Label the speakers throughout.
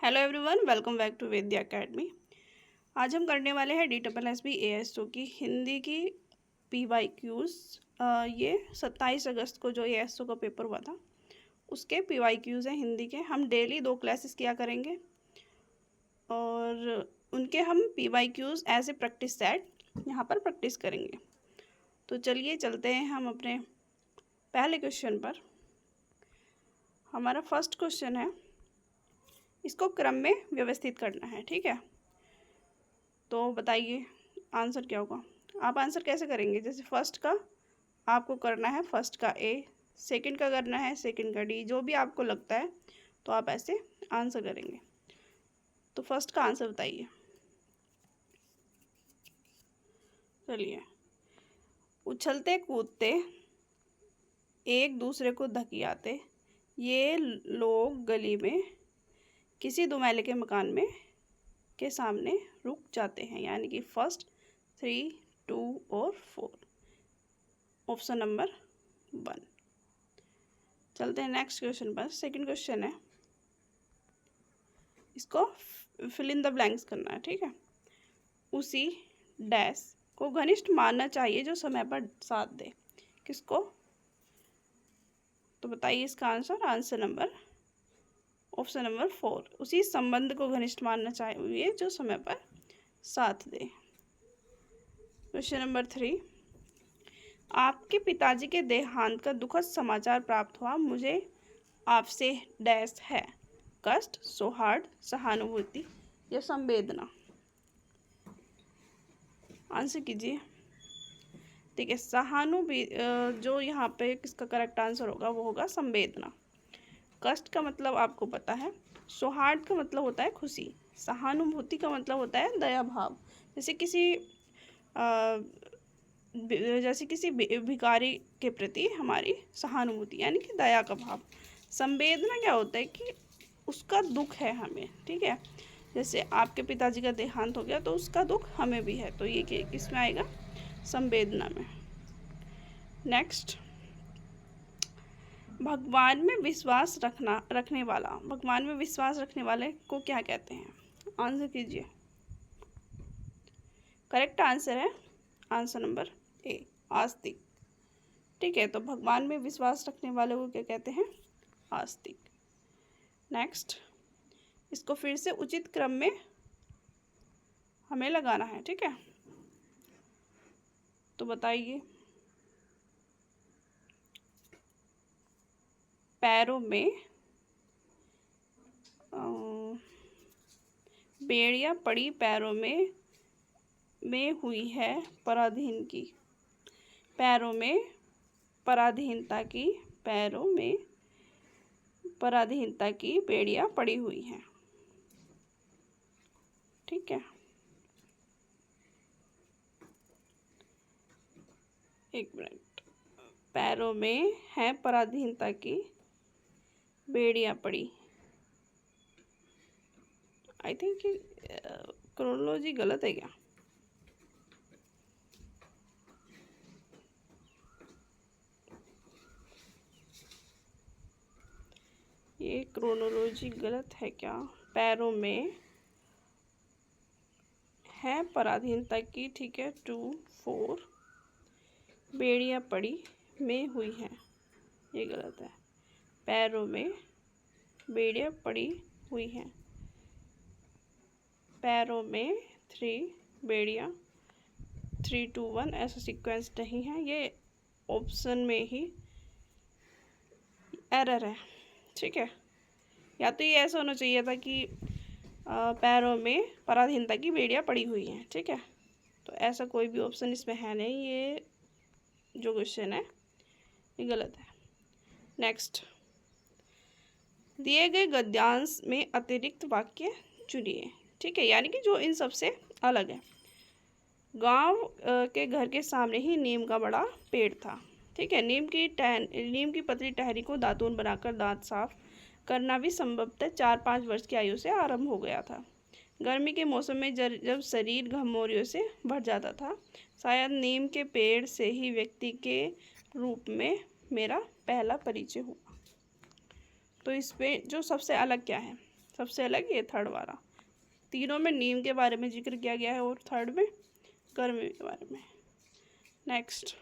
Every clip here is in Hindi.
Speaker 1: Hello everyone, welcome back to Vedya Academy. आज हम करने वाले हैं DSSB AS2 की हिंदी की PYQs। ये 27 अगस्त को जो AS2 का पेपर हुआ था उसके PYQs हैं हिंदी के। हम डेली 2 क्लासेस किया करेंगे और उनके हम PYQs as a practice set यहाँ पर प्रैक्टिस करेंगे। तो चलिए चलते हैं हम अपने पहले क्वेश्चन पर। हमारा फर्स्ट क्वेश्चन है, इसको क्रम में व्यवस्थित करना है। ठीक है, तो बताइए आंसर क्या होगा। आप आंसर कैसे करेंगे? जैसे फर्स्ट का आपको करना है फर्स्ट का A, सेकंड का करना है सेकंड का D, जो भी आपको लगता है तो आप ऐसे आंसर करेंगे। तो फर्स्ट का आंसर बताइए। चलिए, उछलते कूदते एक दूसरे को धकियाते ये लोग गली में किसी दुमैले के मकान में के सामने रुक जाते हैं, यानी कि फर्स्ट 3, 2 और 4, ऑप्शन नंबर 1। चलते हैं नेक्स्ट क्वेश्चन पर। सेकंड क्वेश्चन है, इसको फिल इन द ब्लैंक्स करना है। ठीक है, उसी डैश को घनिष्ठ मानना चाहिए जो समय पर साथ दे। किसको? तो बताइए इसका answer. Answer number option number 4, उसी संबंध को घनिष्ठ मानना चाहिए जो समय पर साथ दे। क्वेश्चन नंबर 3, आपके पिताजी के देहांत का दुखद समाचार प्राप्त हुआ, मुझे आपसे डैश है। कष्ट, सौहार्द, सहानुभूति या संवेदना? आंसर कीजिए। ठीक है, सहानुभूति जो यहाँ पे किसका करेक्ट आंसर होगा वो होगा संवेदना। कष्ट का मतलब आपको पता है, सौहार्द का मतलब होता है खुशी, सहानुभूति का मतलब होता है दया भाव। जैसे किसी भिखारी के प्रति हमारी सहानुभूति यानी कि दया का भाव। संवेदना क्या होता है कि उसका दुख है हमें। ठीक है, जैसे आपके पिताजी का देहांत हो गया तो उसका दुख हमें भी है, तो ये किस में आएगा? संवेदना में। नेक्स्ट, भगवान में विश्वास रखने वाले को क्या कहते हैं? आंसर कीजिए। करेक्ट आंसर है आंसर नंबर A, आस्तिक। ठीक है, तो भगवान में विश्वास रखने वाले को क्या कहते हैं? आस्तिक। नेक्स्ट, इसको फिर से उचित क्रम में हमें लगाना है। ठीक है, तो बताइए। पैरों में बेड़ियां पड़ी, पैरों में हुई है पराधीन की। पैरों में पराधीनता की, पैरों में पराधीनता की बेड़ियां पड़ी हुई हैं। ठीक है, एक मिनट। पैरों में है पराधीनता की बेड़ियां पड़ी। आई थिंक क्रोनोलॉजी गलत है क्या? ये क्रोनोलॉजी गलत है क्या? पैरों में है पराधीनता की, ठीक है, 2, 4 बेड़ियां पड़ी में हुई हैं, ये गलत है। पैरों में बेड़ियां पड़ी हुई हैं, पैरों में 3 बेड़ियां, 3, 2, 1 ऐसा सीक्वेंस नहीं है, ये ऑप्शन में ही एरर है। ठीक है, या तो ये ऐसा होना चाहिए था कि पैरों में पराधीनता की बेड़ियां पड़ी हुई हैं। ठीक है, तो ऐसा कोई भी ऑप्शन इसमें है नहीं, ये जो क्वेश्चन है ये गलत है। नेक्स्ट, दिए गए गद्यांश में अतिरिक्त वाक्य चुनिए। ठीक है, यानी कि जो इन सबसे अलग है। गांव के घर के सामने ही नीम का बड़ा पेड़ था। ठीक है, नीम की पतली टहनी को दातून बनाकर दांत साफ करना भी संभवतः 4-5 वर्ष की आयु से आरंभ हो गया था। गर्मी के मौसम में जब शरीर घमौरियों से भर जाता था, शायद नीम के पेड़ से ही व्यक्ति के रूप में मेरा पहला परिचय हुआ। तो इस पे जो सबसे अलग क्या है? सबसे अलग ये थर्ड वाला। तीनों में नीम के बारे में जिक्र किया गया है और थर्ड में गर्मी के बारे में। नेक्स्ट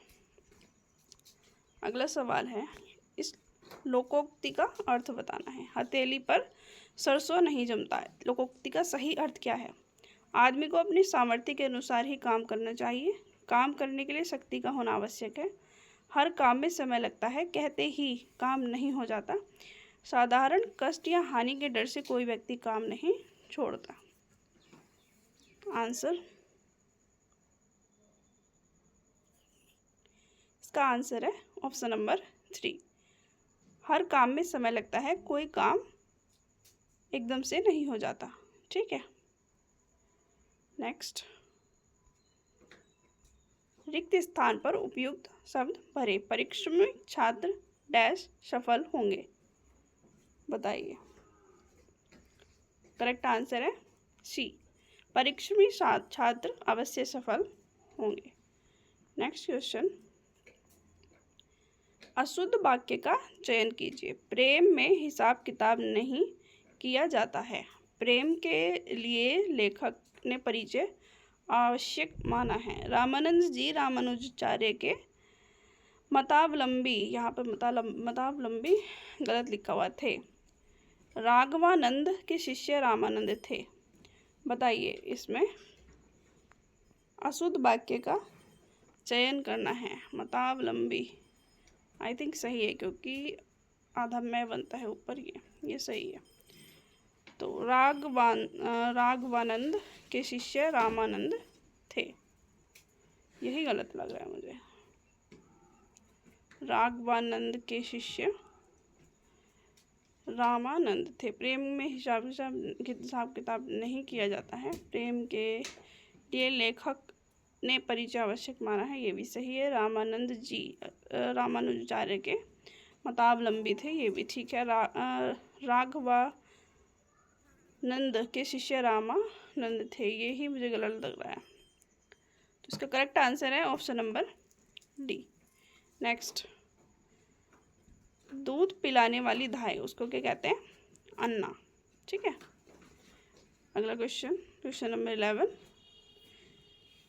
Speaker 1: अगला सवाल है, इस लोकोक्ति का अर्थ बताना है। हथेली पर सरसों नहीं जमता है, लोकोक्ति का सही अर्थ क्या है? आदमी को अपनी सामर्थ्य के अनुसार ही काम करना चाहिए। काम करने के लिए शक्ति का होना आवश्यक है। हर काम में समय लगता है, कहते ही काम नहीं हो जाता। साधारण कष्ट या हानि के डर से कोई व्यक्ति काम नहीं छोड़ता। आंसर, इसका आंसर है ऑप्शन नंबर 3। हर काम में समय लगता है, कोई काम एकदम से नहीं हो जाता। ठीक है। नेक्स्ट, रिक्त स्थान पर उपयुक्त शब्द भरे। परिश्रमी छात्र डैश सफल होंगे, बताइए। करेक्ट आंसर है सी, परिश्रमी छात्र अवश्य सफल होंगे। नेक्स्ट क्वेश्चन, अशुद्ध वाक्य का चयन कीजिए। प्रेम में हिसाब किताब नहीं किया जाता है। प्रेम के लिए लेखक ने परिचय आवश्यक माना है। रामानंद जी रामानुजाचार्य के मतावलंबी, यहाँ पर मतावलंबी गलत लिखा हुआ थे। राघवानंद के शिष्य रामानंद थे। बताइए, इसमें अशुद्ध वाक्य का चयन करना है। मतावलंबी आई थिंक सही है, क्योंकि आधा मैं बनता है ऊपर, ये सही है। तो राघवानंद के शिष्य रामानंद थे, यही गलत लग रहा है मुझे। राघवानंद के शिष्य रामानंद थे। प्रेम में हिसाब किताब नहीं किया जाता है। प्रेम के लिए लेखक ने परिचय आवश्यक माना है, ये भी सही है। रामानंद जी रामानुजाचार्य के मतावलंबी थे, ये भी ठीक है। राघवानंद के शिष्य रामानंद थे, ये ही मुझे गलत लग रहा है। तो इसका करेक्ट आंसर है ऑप्शन नंबर डी। नेक्स्ट, दूध पिलाने वाली धाय, उसको क्या कहते हैं? अन्ना। ठीक है। अगला क्वेश्चन, क्वेश्चन नंबर 11।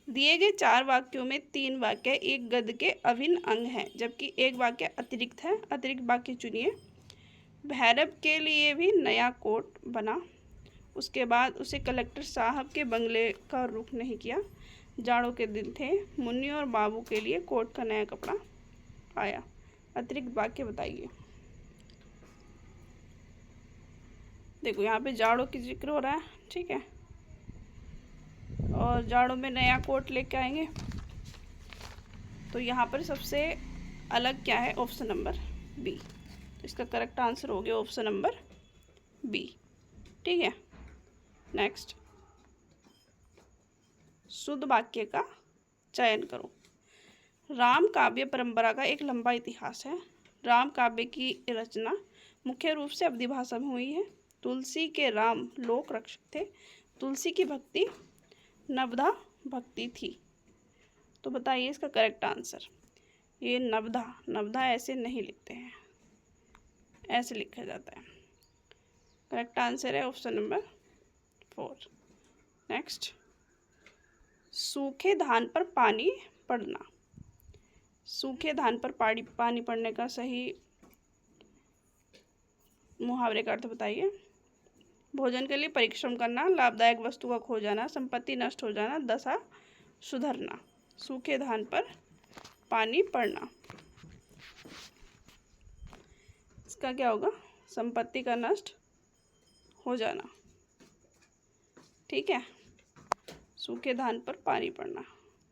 Speaker 1: दिए गए 4 वाक्यों में 3 वाक्य एक गद्य के अभिन्न अंग हैं, जबकि एक वाक्य अतिरिक्त है। अतिरिक्त वाक्य चुनिए। भैरव के लिए भी नया कोट बना, उसके बाद उसे कलेक्टर साहब के बंगले का रुख नहीं किया। जाड़ों के दिन थे, मुन्नी और बाबू के लिए कोट का नया कपड़ा आया। अतिरिक्त वाक्य बताइए। देखो, यहाँ पे जाड़ों की जिक्र हो रहा है। ठीक है, और जाड़ों में नया कोट लेके आएंगे, तो यहाँ पर सबसे अलग क्या है? Option number B. तो इसका करेक्ट आंसर हो गया ऑप्शन नंबर बी। ठीक है। नेक्स्ट, शुद्ध वाक्य का चयन करो। राम काव्य परंपरा का एक लंबा इतिहास है। राम काव्य की रचना मुख्य रूप से अवधी भाषा में हुई है। तुलसी के राम लोक रक्षक थे। तुलसी की भक्ति नवधा भक्ति थी। तो बताइए इसका करेक्ट आंसर। ये नवधा ऐसे नहीं लिखते हैं, ऐसे लिखा जाता है। करेक्ट आंसर है ऑप्शन नंबर 4। नेक्स्ट, सूखे धान पर पानी पड़ना। सूखे धान पर पानी पड़ने का सही मुहावरे का अर्थ बताइए। भोजन के लिए परिश्रम करना, लाभदायक वस्तु का खो जाना, संपत्ति नष्ट हो जाना, दशा सुधरना। सूखे धान पर पानी पड़ना, इसका क्या होगा? संपत्ति का नष्ट हो जाना। ठीक है, सूखे धान पर पानी पड़ना,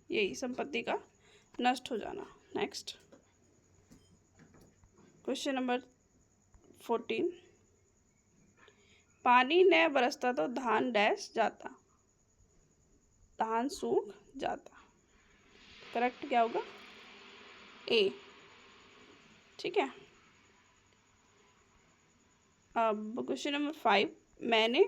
Speaker 1: यही संपत्ति का नष्ट हो जाना। Next, question number 14। पानी न बरसता तो धान डैश जाता, धान सूख जाता। करेक्ट क्या होगा? ए। ठीक है। अब क्वेश्चन नंबर 5। मैंने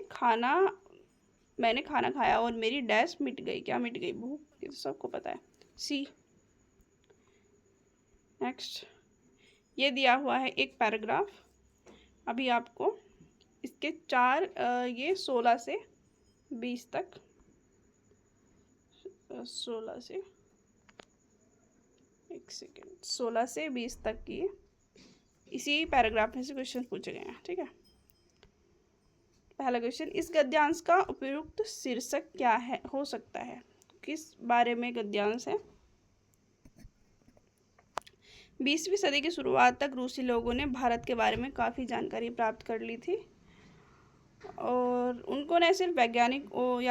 Speaker 1: खाना खाया और मेरी डैश मिट गई। क्या मिट गई? भूख। ये तो सबको पता है, सी। नेक्स्ट, ये दिया हुआ है एक पैराग्राफ, अभी आपको इसके चार ये 16 से 20 तक 16 से 1 सेकेंड 16 से 20 तक की इसी पैराग्राफ में से क्वेश्चन पूछे गए हैं। ठीक है, पहला क्वेश्चन, इस गद्यांश का उपयुक्त शीर्षक क्या है हो सकता है? किस बारे में गद्यांश है? 20वीं सदी की शुरुआत तक रूसी लोगों ने भारत के बारे में काफ़ी जानकारी प्राप्त कर ली थी और उनको न सिर्फ वैज्ञानिक और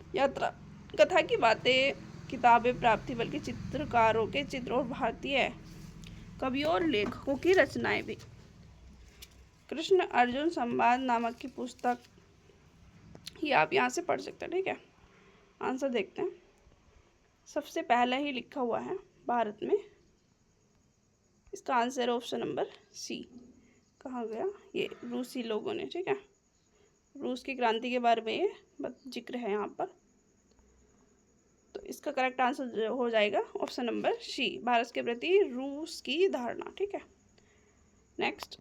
Speaker 1: यात्रा कथा की बातें किताबें प्राप्त थी, बल्कि चित्रकारों के चित्र और भारतीय कवियों और लेखकों की रचनाएं भी। कृष्ण अर्जुन संवाद नामक की पुस्तक ये आप यहाँ से पढ़ सकते हैं। ठीक है, आंसर देखते हैं। सबसे पहले ही लिखा हुआ है भारत में, इसका आंसर है ऑप्शन नंबर सी। कहाँ गया? ये रूसी लोगों ने। ठीक है, रूस की क्रांति के बारे में ये जिक्र है यहाँ पर, तो इसका करेक्ट आंसर हो जाएगा ऑप्शन नंबर सी, भारत के प्रति रूस की धारणा। ठीक है, नेक्स्ट,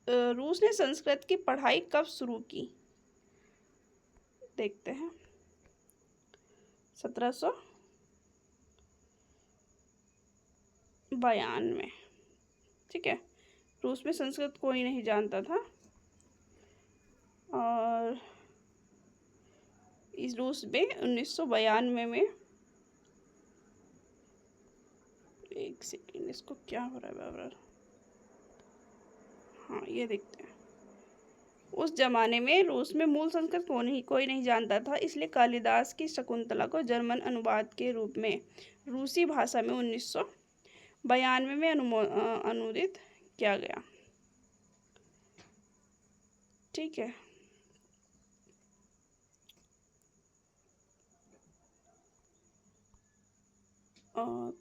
Speaker 1: रूस ने संस्कृत की पढ़ाई कब शुरू की? देखते हैं। 1792। ठीक है, रूस में संस्कृत कोई नहीं जानता था और इस रूस में 1992 में, एक सेकेंड, इसको क्या हो रहा है बार? हाँ, ये देखते हैं। उस जमाने में रूस में मूल संस्कृत कोई नहीं जानता था, इसलिए कालिदास की शकुंतला को जर्मन अनुवाद के रूप में रूसी भाषा में 1992 में अनुदित किया गया। ठीक है,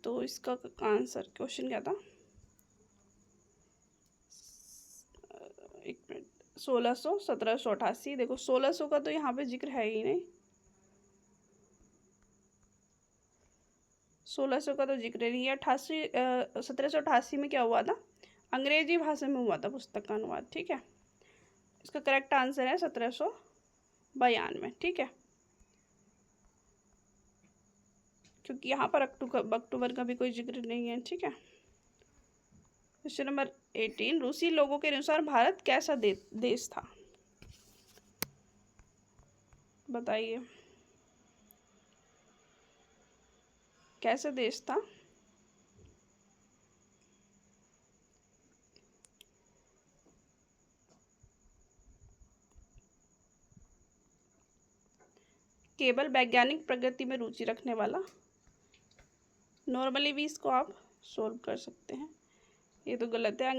Speaker 1: तो इसका आंसर क्वेश्चन क्या था? 1 मिनट, 1600, 1788। देखो 1600 का तो यहाँ पे जिक्र है ही नहीं, 1600 का तो जिक्र नहीं है। 1788 में क्या हुआ था? अंग्रेजी भाषा में हुआ था पुस्तक का अनुवाद। ठीक है, इसका करेक्ट आंसर है 1792। ठीक है, क्योंकि यहाँ पर अक्टूबर का भी कोई जिक्र नहीं है। ठीक है, क्वेश्चन नंबर 18, रूसी लोगों के अनुसार भारत कैसा देश था? बताइए, कैसा देश था? केवल वैज्ञानिक प्रगति में रुचि रखने वाला। नॉर्मली भी इसको आप सोल्व कर सकते हैं, ये तो गलत है।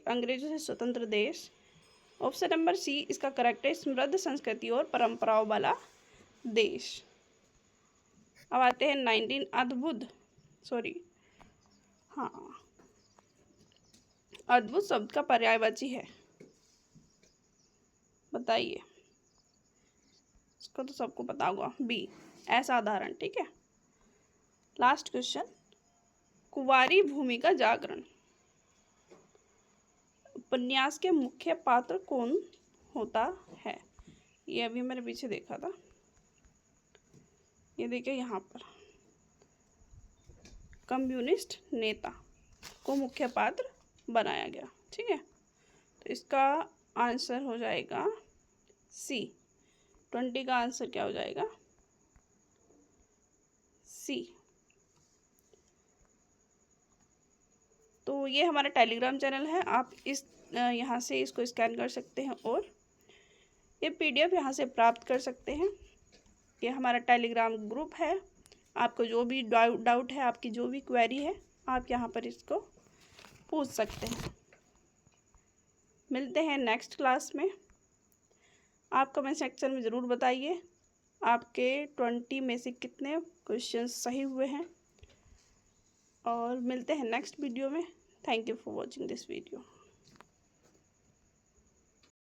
Speaker 1: अंग्रेजों से स्वतंत्र देश। ऑप्शन नंबर सी इसका करेक्ट है, समृद्ध संस्कृति और परंपराओं वाला देश। अब आते हैं 19, अद्भुत शब्द का पर्यायवाची है, बताइए। इसको तो सबको पता होगा, बी असाधारण। ठीक है, लास्ट क्वेश्चन, कुंवारी भूमि का जागरण उपन्यास के मुख्य पात्र कौन होता है? ये अभी मैंने पीछे देखा था, ये देखिए यहाँ पर, कम्युनिस्ट नेता को मुख्य पात्र बनाया गया। ठीक है, तो इसका आंसर हो जाएगा सी। 20 का आंसर क्या हो जाएगा? सी। तो ये हमारा टेलीग्राम चैनल है, आप इस यहाँ से इसको स्कैन कर सकते हैं और ये PDF यहाँ से प्राप्त कर सकते हैं। ये हमारा टेलीग्राम ग्रुप है, आपको जो भी डाउट है, आपकी जो भी क्वेरी है, आप यहाँ पर इसको पूछ सकते हैं। मिलते हैं नेक्स्ट क्लास में। आप कमेंट सेक्शन में ज़रूर बताइए आपके 20 में से कितने क्वेश्चन सही हुए हैं, और मिलते हैं नेक्स्ट वीडियो में। Thank you for watching this video.